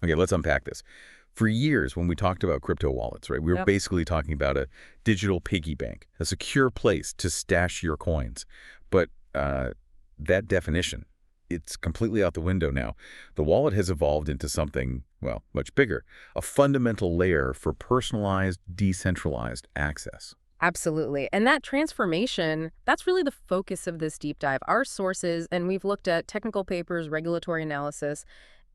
Okay, let's unpack this. For years, when we talked about crypto wallets, right, we were Yep. basically talking about a digital piggy bank, a secure place to stash your coins. But that definition, it's completely out the window now. The wallet has evolved into something, well, much bigger, a fundamental layer for personalized, decentralized access. Absolutely. And that transformation, that's really the focus of this deep dive. Our sources, and we've looked at technical papers, regulatory analysis,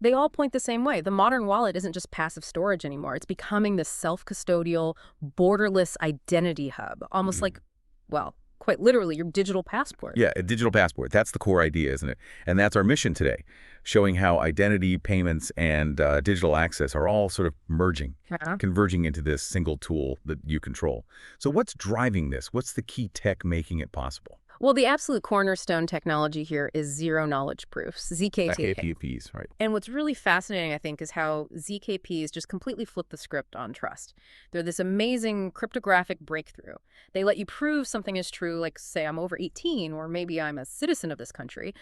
they all point the same way. The modern wallet isn't just passive storage anymore. It's becoming this self-custodial, borderless identity hub, almost like, well, quite literally your digital passport. Yeah, a digital passport. That's the core idea, isn't it? And that's our mission today, showing how identity, payments, and digital access are all sort of merging, Uh-huh. converging into this single tool that you control. So what's driving this? What's the key tech making it possible? Well, the absolute cornerstone technology here is zero knowledge proofs, ZKT. KPPs, right? And what's really fascinating, I think, is how ZKPs just completely flip the script on trust. They're this amazing cryptographic breakthrough. They let you prove something is true, like, say, I'm over 18, or maybe I'm a citizen of this country,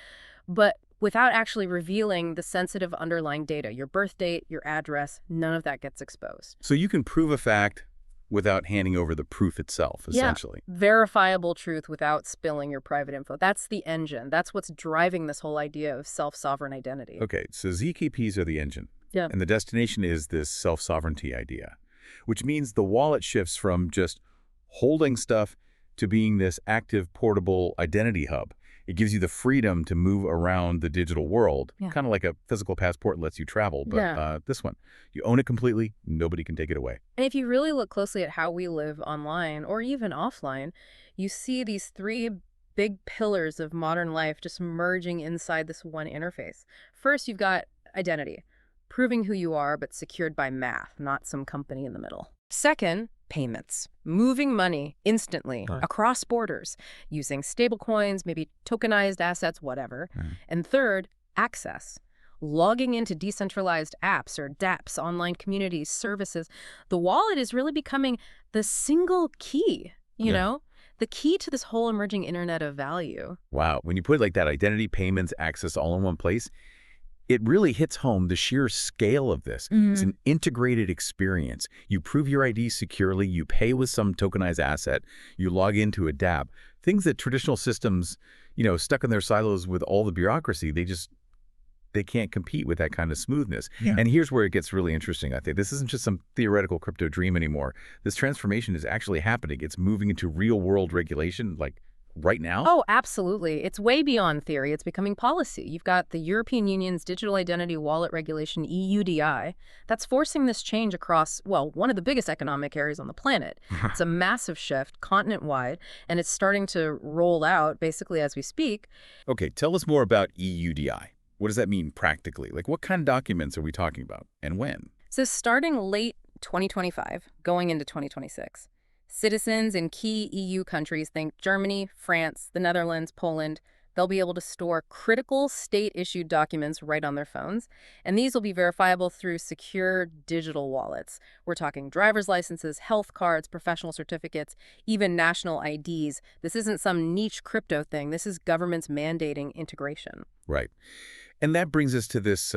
but without actually revealing the sensitive underlying data, your birth date, your address, none of that gets exposed. So you can prove a fact without handing over the proof itself, essentially. Yeah, verifiable truth without spilling your private info. That's the engine. That's what's driving this whole idea of self-sovereign identity. Okay, so ZKPs are the engine. Yeah. And the destination is this self-sovereignty idea, which means the wallet shifts from just holding stuff to being this active, portable identity hub. It gives you the freedom to move around the digital world, Yeah. kind of like a physical passport lets you travel. But Yeah. this one, you own it completely. Nobody can take it away. And if you really look closely at how we live online or even offline, you see these three big pillars of modern life just merging inside this one interface. First, you've got identity, proving who you are, but secured by math, not some company in the middle. Second, payments, moving money instantly Right. across borders using stablecoins, maybe tokenized assets, whatever. Right. And third, access, logging into decentralized apps or DApps, online communities, services. The wallet is really becoming the single key, you Yeah. know, the key to this whole emerging internet of value. Wow. When you put it like that, identity, payments, access all in one place, it really hits home the sheer scale of this. It's an integrated experience. You prove your ID securely, you pay with some tokenized asset, you log into a DApp. Things that traditional systems, stuck in their silos with all the bureaucracy, they can't compete with that kind of smoothness. Yeah. And here's where it gets really interesting, I think. This isn't just some theoretical crypto dream anymore. This transformation is actually happening. It's moving into real-world regulation, like right now. Oh, absolutely. It's way beyond theory. It's becoming policy. You've got the European Union's Digital Identity Wallet Regulation, EUDI, that's forcing this change across, well, one of the biggest economic areas on the planet. It's a massive shift, continent-wide, and it's starting to roll out, basically, as we speak. Okay, tell us more about EUDI. What does that mean practically? Like, what kind of documents are we talking about, and when? So starting late 2025, going into 2026, citizens in key EU countries, think Germany, France, the Netherlands, Poland, they'll be able to store critical state-issued documents right on their phones, and these will be verifiable through secure digital wallets. We're talking driver's licenses, health cards, professional certificates, even national IDs. This isn't some niche crypto thing. This is governments mandating integration. Right. And that brings us to this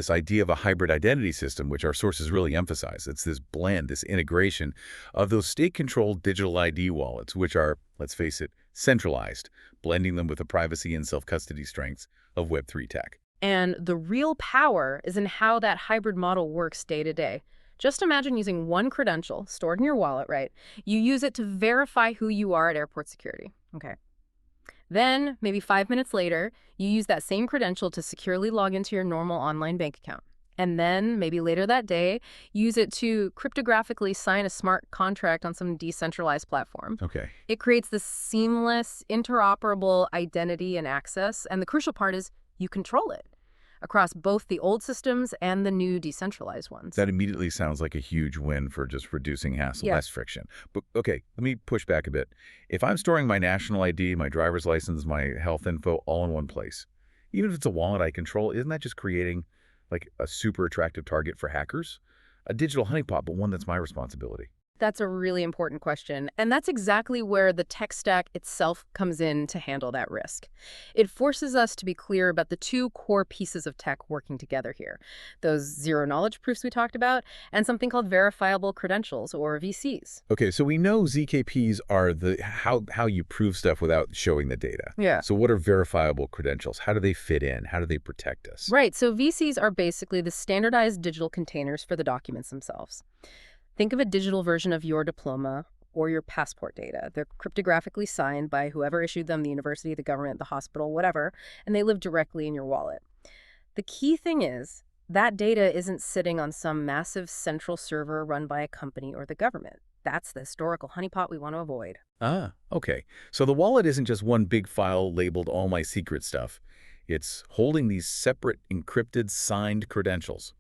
idea of a hybrid identity system, which our sources really emphasize. It's this blend, this integration of those state-controlled digital ID wallets, which are, let's face it, centralized, blending them with the privacy and self-custody strengths of Web3 tech. And the real power is in how that hybrid model works day to day. Just imagine using one credential stored in your wallet, right? You use it to verify who you are at airport security. Okay. Then, maybe 5 minutes later, you use that same credential to securely log into your normal online bank account. And then, maybe later that day, use it to cryptographically sign a smart contract on some decentralized platform. Okay. It creates this seamless, interoperable identity and access, and the crucial part is you control it across both the old systems and the new decentralized ones. That immediately sounds like a huge win for just reducing hassle, Yeah. less friction. But okay, let me push back a bit. If I'm storing my national ID, my driver's license, my health info all in one place, even if it's a wallet I control, isn't that just creating like a super attractive target for hackers? A digital honeypot, but one that's my responsibility. That's a really important question, and that's exactly where the tech stack itself comes in to handle that risk. It forces us to be clear about the two core pieces of tech working together here. Those zero-knowledge proofs we talked about, and something called verifiable credentials, or VCs. Okay, so we know ZKPs are the how you prove stuff without showing the data. Yeah. So what are verifiable credentials? How do they fit in? How do they protect us? Right, so VCs are basically the standardized digital containers for the documents themselves. Think of a digital version of your diploma or your passport data. They're cryptographically signed by whoever issued them, the university, the government, the hospital, whatever, and they live directly in your wallet. The key thing is that data isn't sitting on some massive central server run by a company or the government. That's the historical honeypot we want to avoid. Ah, okay. So the wallet isn't just one big file labeled all my secret stuff. It's holding these separate, encrypted, signed credentials.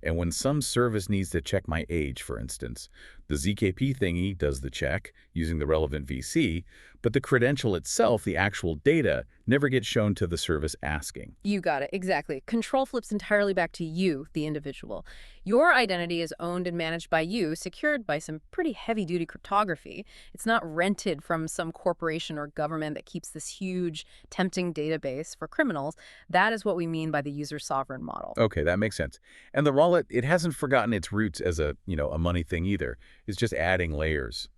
And when some service needs to check my age, for instance, the ZKP thingy does the check using the relevant VC, but the credential itself, the actual data, never gets shown to the service asking. You got it, exactly. Control flips entirely back to you, the individual. Your identity is owned and managed by you, secured by some pretty heavy-duty cryptography. It's not rented from some corporation or government that keeps this huge, tempting database for criminals. That is what we mean by the user-sovereign model. Okay, that makes sense. And the wallet, it hasn't forgotten its roots as a money thing either. It's just adding layers.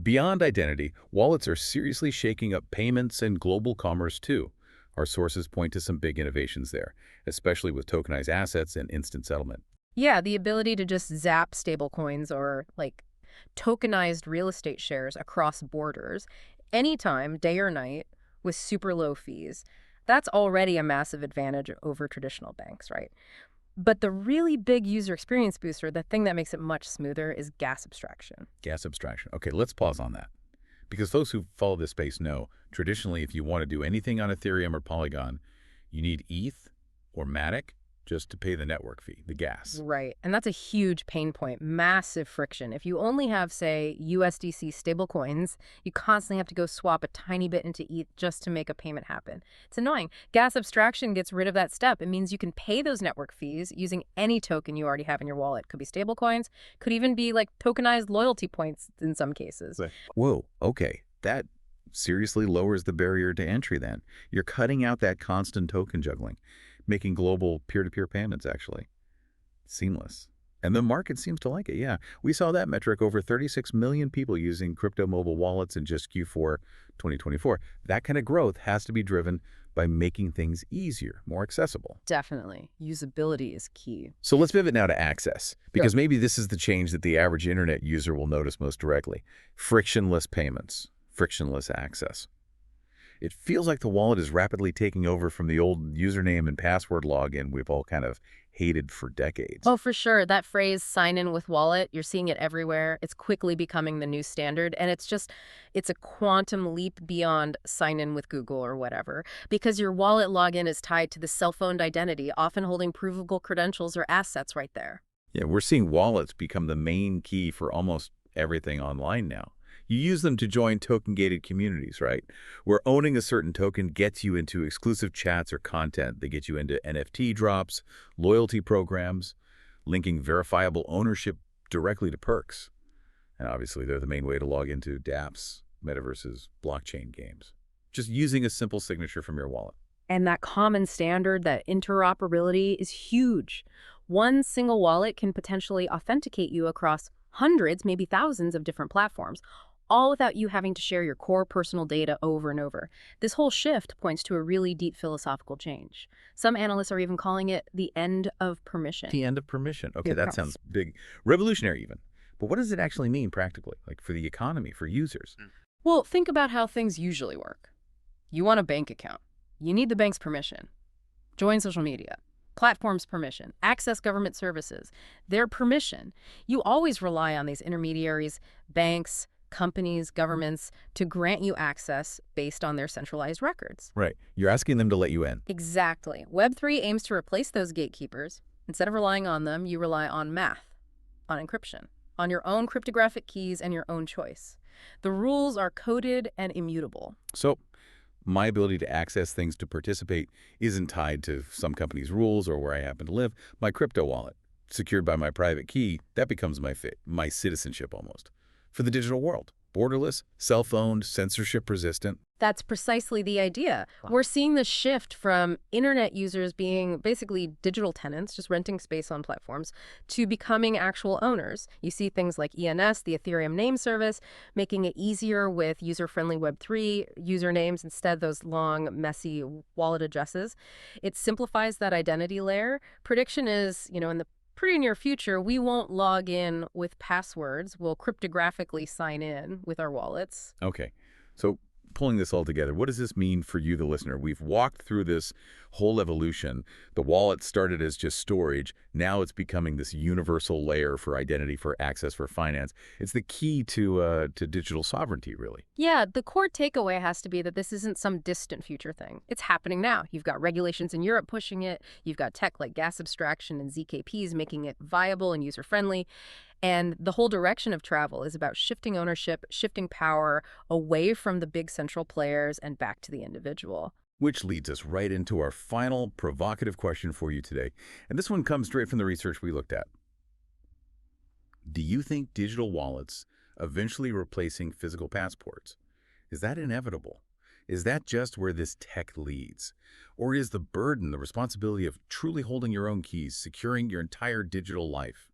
Beyond identity, wallets are seriously shaking up payments and global commerce too. Our sources point to some big innovations there, especially with tokenized assets and instant settlement. Yeah, the ability to just zap stablecoins or, like, tokenized real estate shares across borders anytime, day or night, with super low fees. That's already a massive advantage over traditional banks, right? But the really big user experience booster, the thing that makes it much smoother, is gas abstraction. Gas abstraction. Okay, let's pause on that. Because those who follow this space know, traditionally, if you want to do anything on Ethereum or Polygon, you need ETH or Matic just to pay the network fee, the gas. Right, and that's a huge pain point, massive friction. If you only have, say, USDC stablecoins, you constantly have to go swap a tiny bit into ETH just to make a payment happen. It's annoying. Gas abstraction gets rid of that step. It means you can pay those network fees using any token you already have in your wallet. Could be stablecoins, could even be like tokenized loyalty points in some cases. Whoa, okay. That seriously lowers the barrier to entry then. You're cutting out that constant token juggling, making global peer-to-peer payments actually seamless. And the market seems to like it, yeah. We saw that metric, over 36 million people using crypto mobile wallets in just Q4 2024. That kind of growth has to be driven by making things easier, more accessible. Definitely. Usability is key. So let's pivot now to access, because Sure. maybe this is the change that the average internet user will notice most directly. Frictionless payments, frictionless access. It feels like the wallet is rapidly taking over from the old username and password login we've all kind of hated for decades. Oh, for sure. That phrase, sign in with wallet, you're seeing it everywhere. It's quickly becoming the new standard. And it's a quantum leap beyond sign in with Google or whatever, because your wallet login is tied to the cell-phone identity, often holding provable credentials or assets right there. Yeah, we're seeing wallets become the main key for almost everything online now. You use them to join token-gated communities, right? Where owning a certain token gets you into exclusive chats or content. They get you into NFT drops, loyalty programs, linking verifiable ownership directly to perks. And obviously, they're the main way to log into DApps, metaverses, blockchain games. Just using a simple signature from your wallet. And that common standard, that interoperability, is huge. One single wallet can potentially authenticate you across hundreds, maybe thousands of different platforms, all without you having to share your core personal data over and over. This whole shift points to a really deep philosophical change. Some analysts are even calling it the end of permission. The end of permission. Okay, Yeah, that promise. sounds big. Revolutionary even. But what does it actually mean practically, like for the economy, for users? Well, think about how things usually work. You want a bank account. You need the bank's permission. Join social media. Platform's permission. Access government services. Their permission. You always rely on these intermediaries, banks, companies, governments, to grant you access based on their centralized records. Right. You're asking them to let you in. Exactly. Web3 aims to replace those gatekeepers. Instead of relying on them, you rely on math, on encryption, on your own cryptographic keys and your own choice. The rules are coded and immutable. So my ability to access things, to participate, isn't tied to some company's rules or where I happen to live. My crypto wallet, secured by my private key, that becomes my citizenship almost. For the digital world, borderless, self-owned, censorship-resistant. That's precisely the idea. We're seeing the shift from internet users being basically digital tenants, just renting space on platforms, to becoming actual owners. You see things like ENS, the Ethereum name service, making it easier with user-friendly Web3 usernames instead of those long, messy wallet addresses. It simplifies that identity layer. Prediction is, in the pretty near future, we won't log in with passwords. We'll cryptographically sign in with our wallets. Okay, so pulling this all together, what does this mean for you, the listener? We've walked through this whole evolution. The wallet started as just storage. Now it's becoming this universal layer for identity, for access, for finance. It's the key to digital sovereignty, really. Yeah, the core takeaway has to be that this isn't some distant future thing. It's happening now. You've got regulations in Europe pushing it. You've got tech like gas abstraction and ZKPs making it viable and user-friendly. And the whole direction of travel is about shifting ownership, shifting power away from the big central players and back to the individual. Which leads us right into our final provocative question for you today. And this one comes straight from the research we looked at. Do you think digital wallets eventually replacing physical passports? Is that inevitable? Is that just where this tech leads? Or is the burden, the responsibility of truly holding your own keys, securing your entire digital life?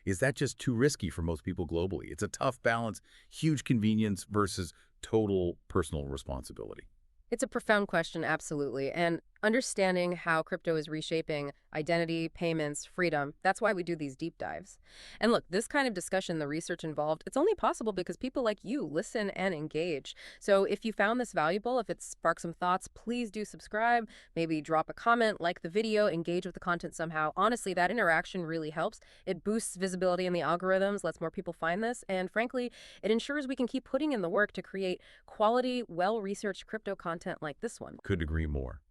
Is that just too risky for most people globally? It's a tough balance, huge convenience versus total personal responsibility. It's a profound question, absolutely. And understanding how crypto is reshaping identity, payments, freedom, that's why we do these deep dives. And look, this kind of discussion, the research involved, it's only possible because people like you listen and engage. So if you found this valuable, if it sparked some thoughts, please do subscribe, maybe drop a comment, like the video, engage with the content somehow. Honestly, that interaction really helps. It boosts visibility in the algorithms, lets more people find this, and frankly, it ensures we can keep putting in the work to create quality, well-researched crypto content like this one. Couldn't agree more.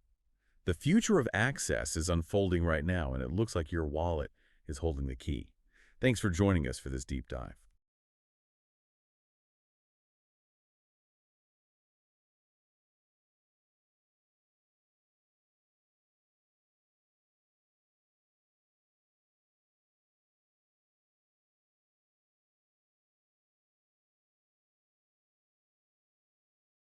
The future of access is unfolding right now, and it looks like your wallet is holding the key. Thanks for joining us for this deep dive.